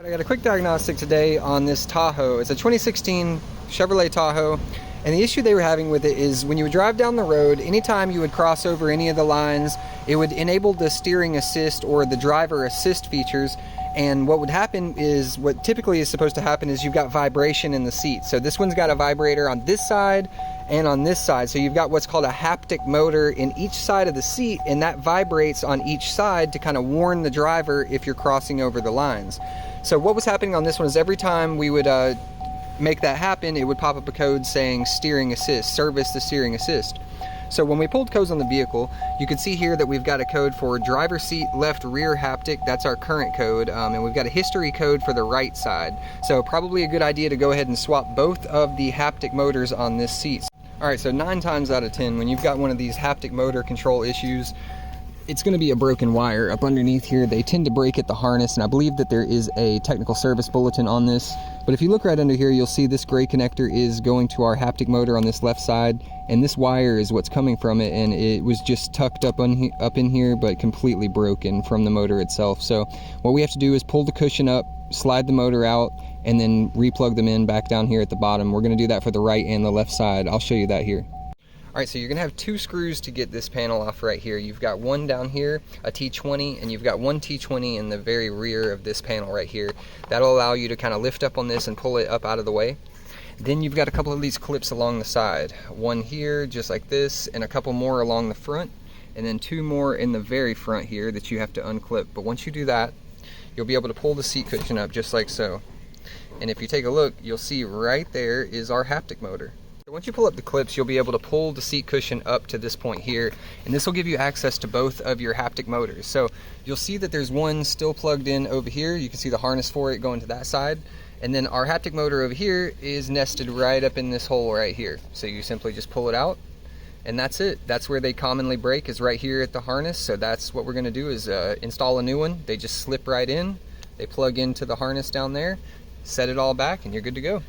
I got a quick diagnostic today on this Tahoe. It's a 2016 Chevrolet Tahoe, and the issue they were having with it is when you would drive down the road, anytime you would cross over any of the lines, it would enable the steering assist or the driver assist features, and what would happen is, what typically is supposed to happen is you've got vibration in the seat. So this one's got a vibrator on this side and on this side, so you've got what's called a haptic motor in each side of the seat, and that vibrates on each side to kind of warn the driver if you're crossing over the lines. So what was happening on this one is every time we would make that happen, it would pop up a code saying steering assist, service the steering assist. So when we pulled codes on the vehicle, you can see here that we've got a code for driver seat left rear haptic. That's our current code, and we've got a history code for the right side. So probably a good idea to go ahead and swap both of the haptic motors on this seat. Alright, so 9 times out of 10, when you've got one of these haptic motor control issues, it's going to be a broken wire up underneath here. They tend to break at the harness, and I believe that there is a technical service bulletin on this. But if you look right under here, you'll see this gray connector is going to our haptic motor on this left side, and this wire is what's coming from it, and it was just tucked up in here, but completely broken from the motor itself. So what we have to do is pull the cushion up, slide the motor out, and then replug them in back down here at the bottom. We're going to do that for the right and the left side. I'll show you that here. Alright, so you're going to have 2 screws to get this panel off right here. You've got one down here, a T20, and you've got one T20 in the very rear of this panel right here. That'll allow you to kind of lift up on this and pull it up out of the way. Then you've got a couple of these clips along the side. One here, just like this, and a couple more along the front, and then 2 more in the very front here that you have to unclip. But once you do that, you'll be able to pull the seat cushion up just like so. And if you take a look, you'll see right there is our haptic motor. Once you pull up the clips, you'll be able to pull the seat cushion up to this point here, and this will give you access to both of your haptic motors. So you'll see that there's one still plugged in over here. You can see the harness for it going to that side, and then our haptic motor over here is nested right up in this hole right here. So you simply just pull it out, and that's it. That's where they commonly break, is right here at the harness. So that's what we're going to do, is install a new one. They just slip right in, they plug into the harness down there, set it all back, and you're good to go.